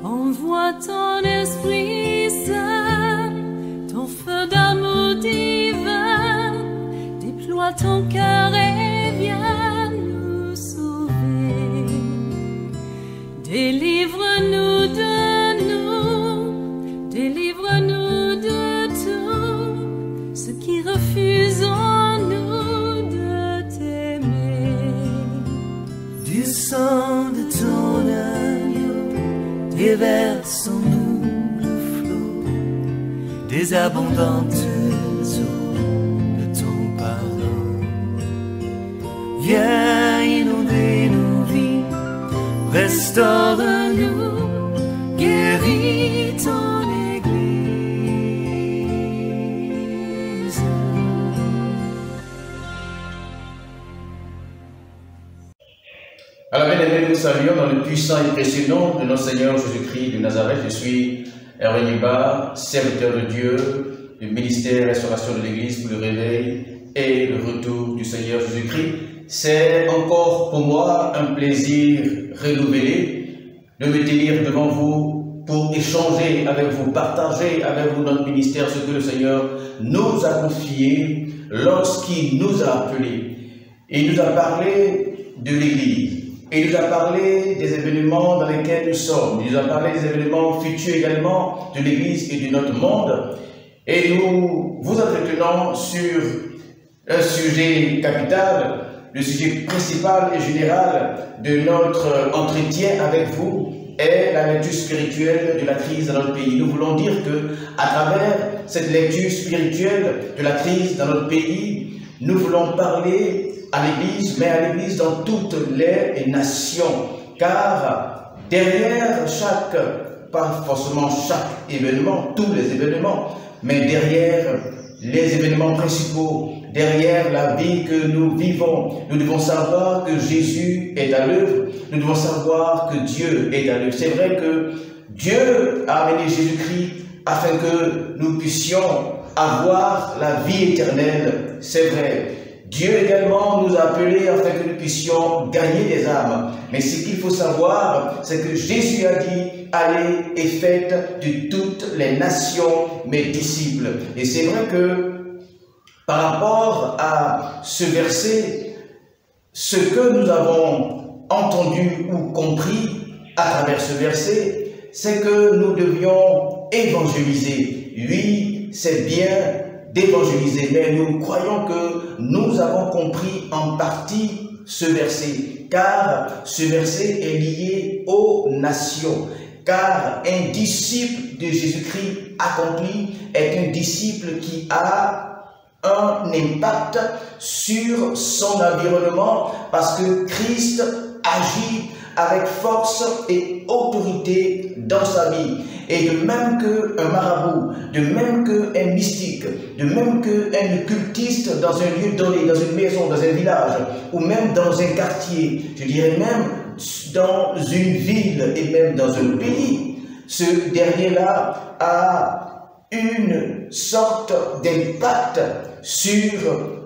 Envoie ton Esprit Saint, ton feu d'amour divin, déploie ton cœur et viens nous sauver. Délivre-nous de tout ce qui refuse en nous de t'aimer. Du sang de ton agneau, déversons-nous le flot des abondantes eaux de ton pardon. Viens inonder nos vies, restaure-nous, guéris ton Église. Alors, bien-aimés, nous saluons dans le puissant et précieux nom de notre Seigneur Jésus-Christ de Nazareth. Je suis Hervé Niba, serviteur de Dieu, du ministère Restauration de l'Église pour le réveil et le retour du Seigneur Jésus-Christ. C'est encore pour moi un plaisir renouvelé de me tenir devant vous pour échanger avec vous, partager avec vous notre ministère, ce que le Seigneur nous a confié lorsqu'il nous a appelés. Il nous a parlé de l'Église. Il nous a parlé des événements dans lesquels nous sommes. Il nous a parlé des événements futurs également de l'Église et de notre monde. Et nous vous entretenons sur un sujet capital, le sujet principal et général de notre entretien avec vous est la lecture spirituelle de la crise dans notre pays. Nous voulons dire que à travers cette lecture spirituelle de la crise dans notre pays, nous voulons parler à l'Église, mais à l'Église dans toutes les nations. Car derrière chaque, pas forcément chaque événement, tous les événements, mais derrière les événements principaux, derrière la vie que nous vivons, nous devons savoir que Jésus est à l'œuvre, nous devons savoir que Dieu est à l'œuvre. C'est vrai que Dieu a amené Jésus-Christ afin que nous puissions avoir la vie éternelle, c'est vrai. Dieu également nous a appelés afin que nous puissions gagner des âmes. Mais ce qu'il faut savoir, c'est que Jésus a dit, allez et faites de toutes les nations mes disciples. Et c'est vrai que par rapport à ce verset, ce que nous avons entendu ou compris à travers ce verset, c'est que nous devions évangéliser. Oui, c'est bien d'évangéliser, mais nous croyons que nous avons compris en partie ce verset, car ce verset est lié aux nations, car un disciple de Jésus-Christ accompli est un disciple qui a un impact sur son environnement, parce que Christ agit avec force et autorité dans sa vie. Et de même qu'un marabout, de même qu'un mystique, de même qu'un occultiste dans un lieu donné, dans une maison, dans un village, ou même dans un quartier, je dirais même dans une ville et même dans un pays, ce dernier-là a une sorte d'impact sur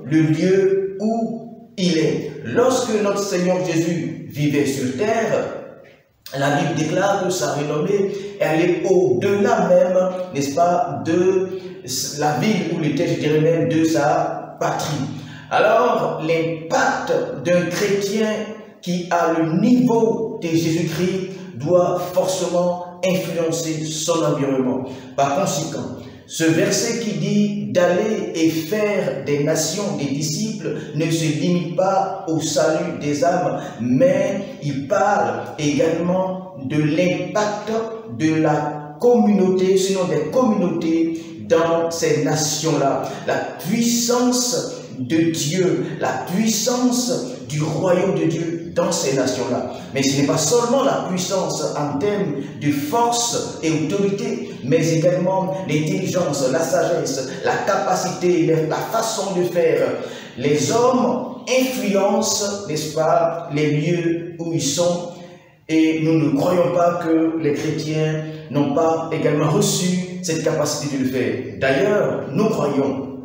le lieu où il est. Lorsque notre Seigneur Jésus vivait sur terre, la Bible déclare que sa renommée, elle est au-delà même, n'est-ce pas, de la ville où il était, je dirais même, de sa patrie. Alors, l'impact d'un chrétien qui a le niveau de Jésus-Christ doit forcément influencer son environnement. Par conséquent, ce verset qui dit d'aller et faire des nations des disciples ne se limite pas au salut des âmes, mais il parle également de l'impact de la communauté, sinon des communautés dans ces nations-là. La puissance de Dieu, la puissance du royaume de Dieu dans ces nations-là. Mais ce n'est pas seulement la puissance en termes de force et autorité, mais également l'intelligence, la sagesse, la capacité, la façon de faire. Les hommes influencent, n'est-ce pas, les lieux où ils sont, et nous ne croyons pas que les chrétiens n'ont pas également reçu cette capacité de le faire. D'ailleurs, nous croyons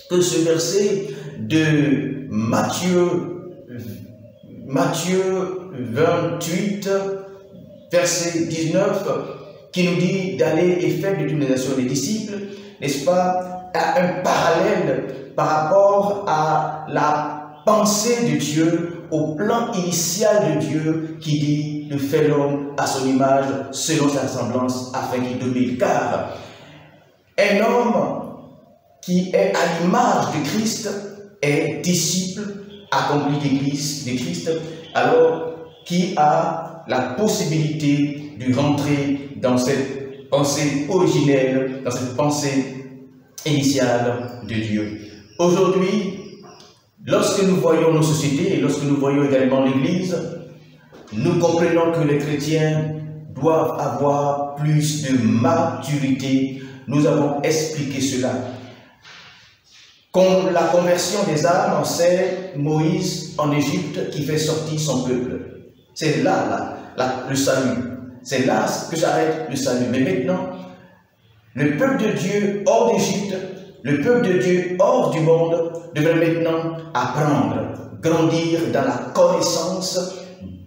que ce verset de Matthieu 28, verset 19, qui nous dit d'aller et faire de toutes les nations des disciples, n'est-ce pas, a un parallèle par rapport à la pensée de Dieu, au plan initial de Dieu qui dit de faire l'homme à son image, selon sa ressemblance, afin qu'il domine. Car un homme qui est à l'image de Christ est disciple, accompli de Christ, alors qui a la possibilité de rentrer dans cette pensée originelle, dans cette pensée initiale de Dieu. Aujourd'hui, lorsque nous voyons nos sociétés et lorsque nous voyons également l'Église, nous comprenons que les chrétiens doivent avoir plus de maturité. Nous avons expliqué cela. Comme la conversion des âmes, c'est Moïse en Égypte qui fait sortir son peuple. C'est là, le salut. C'est là que s'arrête le salut. Mais maintenant, le peuple de Dieu hors d'Égypte, le peuple de Dieu hors du monde, devrait maintenant apprendre, grandir dans la connaissance,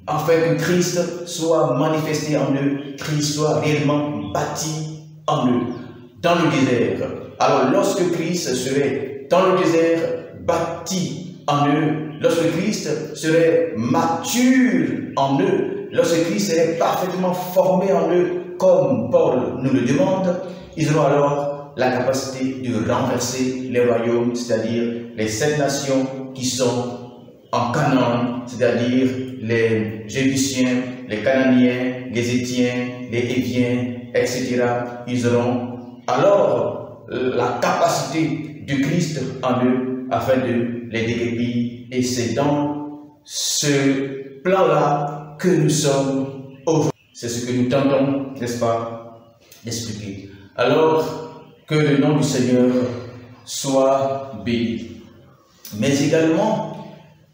afin que Christ soit manifesté en eux, Christ soit réellement bâti en eux, dans le désert. Alors, lorsque Christ serait dans le désert, bâti en eux, lorsque Christ serait mature en eux, lorsque Christ serait parfaitement formé en eux, comme Paul nous le demande, ils auront alors la capacité de renverser les royaumes, c'est-à-dire les 7 nations qui sont en Canaan, c'est-à-dire les Jébusiens, les Cananéens, les Étiens, les Héviens, etc. Ils auront alors la capacité de Christ en eux afin de les déguerpir. Et c'est dans ce plan-là que nous sommes aujourd'hui. C'est ce que nous tentons, n'est-ce pas, d'expliquer. Alors, que le nom du Seigneur soit béni. Mais également,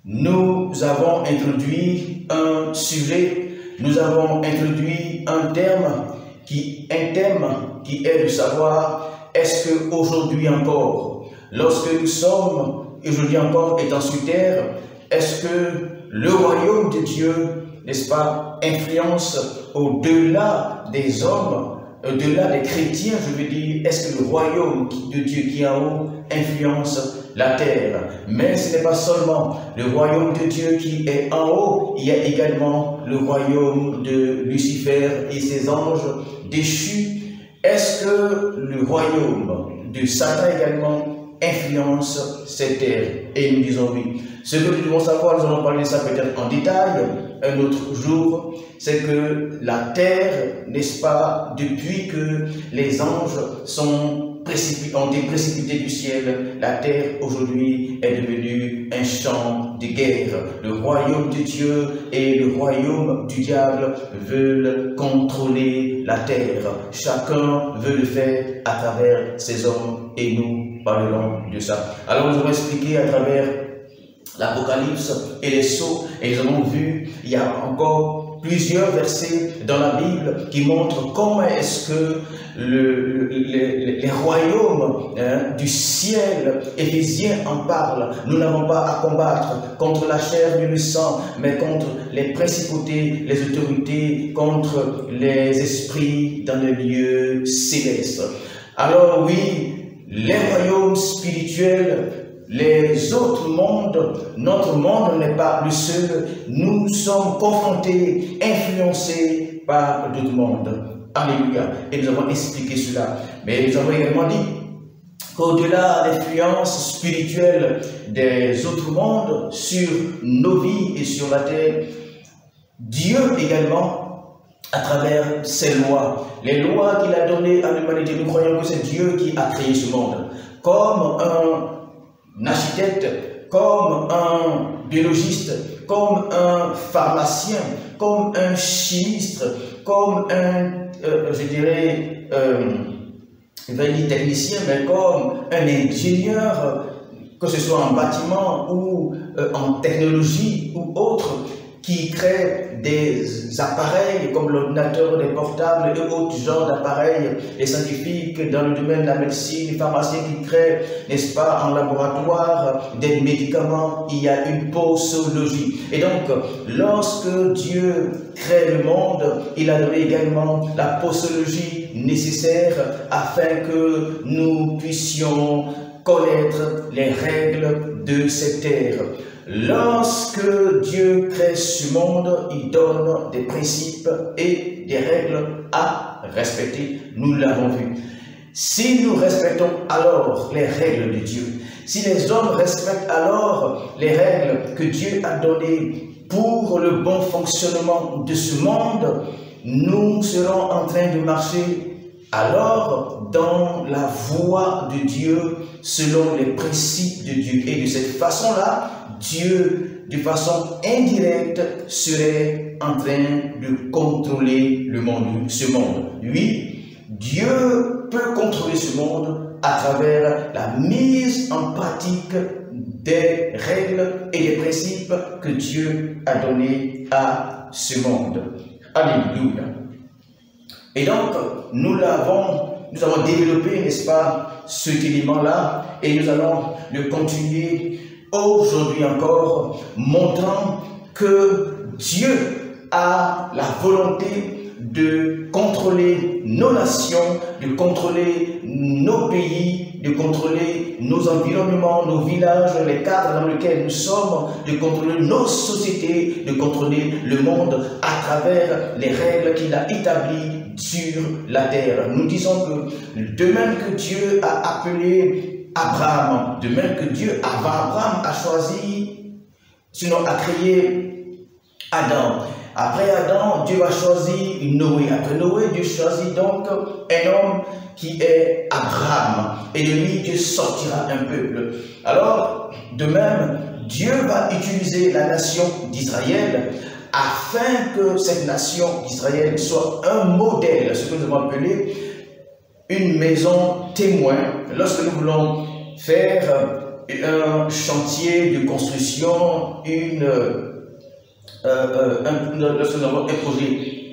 nous avons introduit un sujet, nous avons introduit un thème qui est de savoir, est-ce qu'aujourd'hui encore, lorsque nous sommes, aujourd'hui encore étant sur terre, est-ce que le royaume de Dieu, n'est-ce pas, influence au-delà des hommes, au-delà des chrétiens, je veux dire, est-ce que le royaume de Dieu qui est en haut influence la terre? Mais ce n'est pas seulement le royaume de Dieu qui est en haut, il y a également le royaume de Lucifer et ses anges déchus. Est-ce que le royaume de Satan également influence cette terre? Et nous disons oui. Ce que nous devons savoir, nous allons parler de ça peut-être en détail un autre jour, c'est que la terre, n'est-ce pas, depuis que les anges ont été précipités du ciel, la terre aujourd'hui est devenue un champ de guerre. Le royaume de Dieu et le royaume du diable veulent contrôler la terre. Chacun veut le faire à travers ses hommes et nous parlerons de ça. Alors nous allons expliquer à travers l'Apocalypse et les sceaux, et nous avons vu, il y a encore plusieurs versets dans la Bible qui montrent comment est-ce que les royaumes du ciel, Éphésiens en parlent. Nous n'avons pas à combattre contre la chair ni le sang, mais contre les principautés, les autorités, contre les esprits dans les lieux célestes. Alors oui, les royaumes spirituels, les autres mondes, notre monde n'est pas le seul. Nous sommes confrontés, influencés par d'autres mondes. Alléluia. Et nous avons expliqué cela. Mais nous avons également dit qu'au-delà de l'influence spirituelle des autres mondes sur nos vies et sur la terre, Dieu également, à travers ses lois, les lois qu'il a données à l'humanité, nous croyons que c'est Dieu qui a créé ce monde. Comme un architecte, comme un biologiste, comme un pharmacien, comme un chimiste, comme un, je dirais, je vais dire technicien, mais comme un ingénieur, que ce soit en bâtiment ou en technologie ou autre, qui créent des appareils comme l'ordinateur, les portables et autres genres d'appareils, les scientifiques dans le domaine de la médecine, les pharmaciens qui créent, n'est-ce pas, en laboratoire des médicaments, il y a une posologie. Et donc, lorsque Dieu crée le monde, il a donné également la posologie nécessaire afin que nous puissions connaître les règles de cette terre. Lorsque Dieu crée ce monde, il donne des principes et des règles à respecter. Nous l'avons vu. Si nous respectons alors les règles de Dieu, si les hommes respectent alors les règles que Dieu a données pour le bon fonctionnement de ce monde, nous serons en train de marcher alors dans la voie de Dieu selon les principes de Dieu. Et de cette façon-là, Dieu, de façon indirecte, serait en train de contrôler le monde, ce monde. Oui, Dieu peut contrôler ce monde à travers la mise en pratique des règles et des principes que Dieu a donnés à ce monde. Alléluia. Et donc, nous avons développé, n'est-ce pas, cet élément-là, et nous allons le continuer aujourd'hui encore, montrant que Dieu a la volonté de contrôler nos nations, de contrôler nos pays, de contrôler nos environnements, nos villages, les cadres dans lesquels nous sommes, de contrôler nos sociétés, de contrôler le monde à travers les règles qu'il a établies sur la terre. Nous disons que de même que Dieu a appelé Abraham, de même que Dieu, avant Abraham, a choisi, sinon a créé Adam. Après Adam, Dieu va choisir Noé. Après Noé, Dieu choisit donc un homme qui est Abraham. Et de lui, Dieu sortira un peuple. Alors, de même, Dieu va utiliser la nation d'Israël afin que cette nation d'Israël soit un modèle, ce que nous avons appelé une maison témoin. Lorsque nous voulons faire un chantier de construction, lorsque nous avons un projet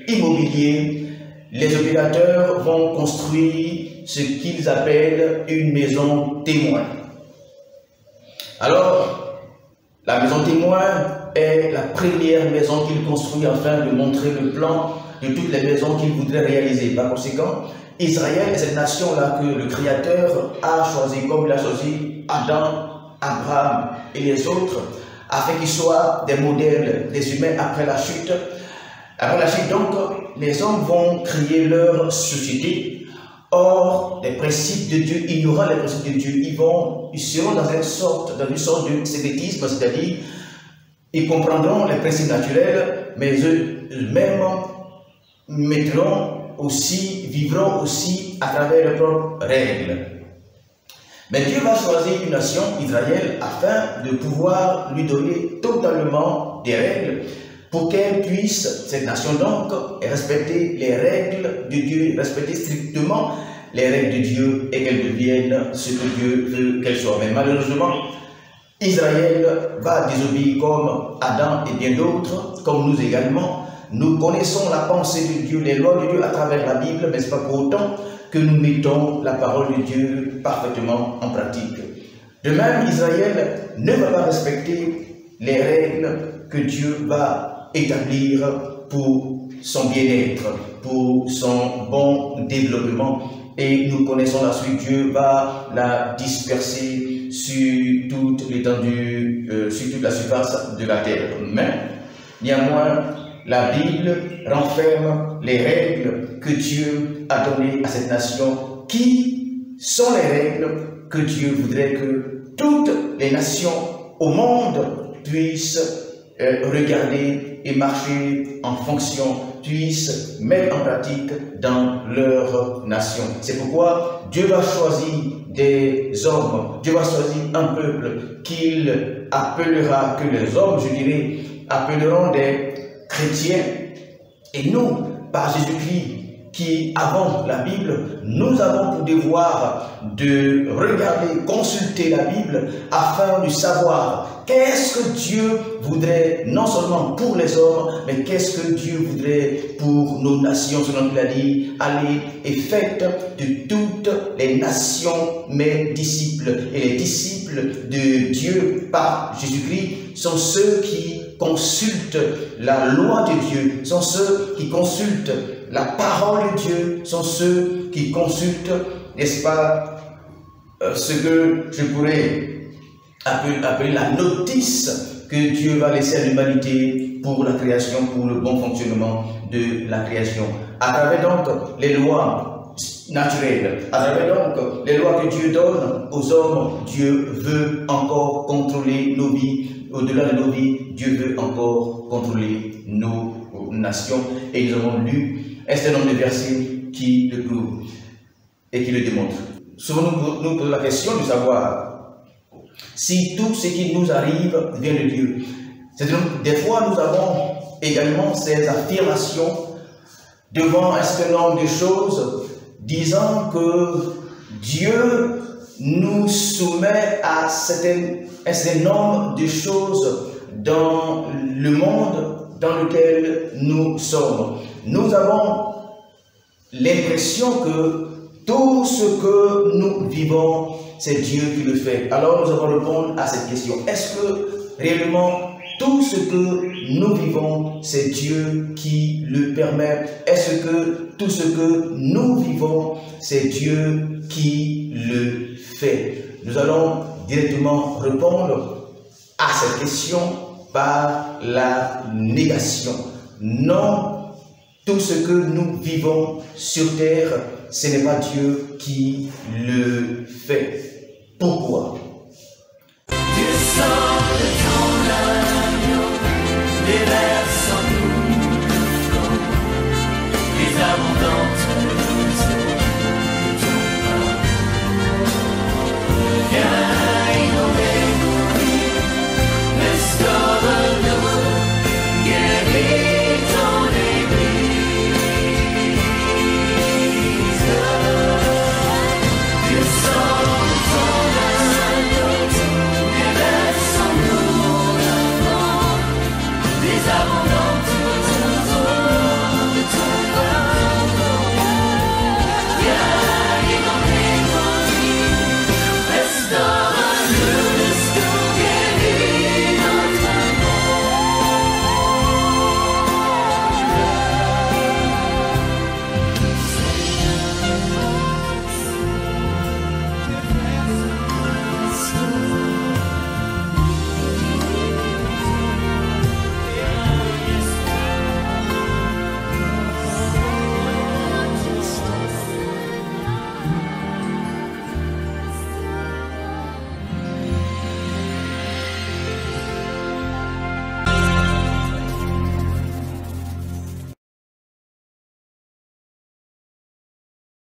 immobilier, les opérateurs vont construire ce qu'ils appellent une maison témoin. Alors, la maison témoin est la première maison qu'il construit afin de montrer le plan de toutes les maisons qu'il voudrait réaliser. Par conséquent, Israël est cette nation-là que le Créateur a choisi, comme il a choisi Adam, Abraham et les autres, afin qu'ils soient des modèles des humains après la chute. Après la chute, donc, les hommes vont créer leur société. Or, les principes de Dieu, ignorant les principes de Dieu, ils seront dans une sorte de sévétisme, c'est-à-dire, ils comprendront les principes naturels, mais eux-mêmes vivront aussi à travers leurs propres règles. Mais Dieu va choisir une nation, Israël, afin de pouvoir lui donner totalement des règles pour qu'elle puisse, cette nation donc, respecter les règles de Dieu, respecter strictement les règles de Dieu et qu'elle devienne ce que Dieu veut qu'elle soit. Mais malheureusement, Israël va désobéir comme Adam et bien d'autres, comme nous également. Nous connaissons la pensée de Dieu, les lois de Dieu à travers la Bible, mais ce n'est pas pour autant que nous mettons la parole de Dieu parfaitement en pratique. De même, Israël ne va pas respecter les règles que Dieu va établir pour son bien-être, pour son bon développement. Et nous connaissons la suite, Dieu va la disperser sur toute l'étendue, sur toute la surface de la terre. Mais, néanmoins, la Bible renferme les règles que Dieu a données à cette nation, qui sont les règles que Dieu voudrait que toutes les nations au monde puissent regarder et marcher en fonction, puissent mettre en pratique dans leur nation. C'est pourquoi Dieu va choisir des hommes, Dieu va choisir un peuple qu'il appellera, que les hommes, je dirais, appelleront des chrétiens. Et nous, par Jésus-Christ, qui avons la Bible, nous avons pour devoir de regarder, consulter la Bible afin de savoir qu'est-ce que Dieu voudrait, non seulement pour les hommes, mais qu'est-ce que Dieu voudrait pour nos nations, selon qu'il a dit, allez et faites de toutes les nations mes disciples. Et les disciples de Dieu par Jésus-Christ sont ceux qui consultent la loi de Dieu, sont ceux qui consultent la parole de Dieu, sont ceux qui consultent, n'est-ce pas, ce que je pourrais appeler la notice que Dieu va laisser à l'humanité pour la création, pour le bon fonctionnement de la création. À travers donc les lois naturelles, à travers donc les lois que Dieu donne aux hommes, Dieu veut encore contrôler nos vies. Au-delà de nos vies, Dieu veut encore contrôler nos nations. Et nous avons lu un certain nombre de versets qui le prouvent et qui le démontrent. Souvent nous posons la question de savoir si tout ce qui nous arrive vient de Dieu. Des fois, nous avons également ces affirmations devant un certain nombre de choses, disant que Dieu nous soumet à un certain nombre de choses dans le monde dans lequel nous sommes. Nous avons l'impression que tout ce que nous vivons, c'est Dieu qui le fait. Alors nous allons répondre à cette question. Est-ce que réellement tout ce que nous vivons, c'est Dieu qui le permet? Est-ce que tout ce que nous vivons, c'est Dieu qui le fait? Nous allons directement répondre à cette question par la négation. Non, tout ce que nous vivons sur terre, ce n'est pas Dieu qui le fait. Pourquoi? Du sang de ton agneau,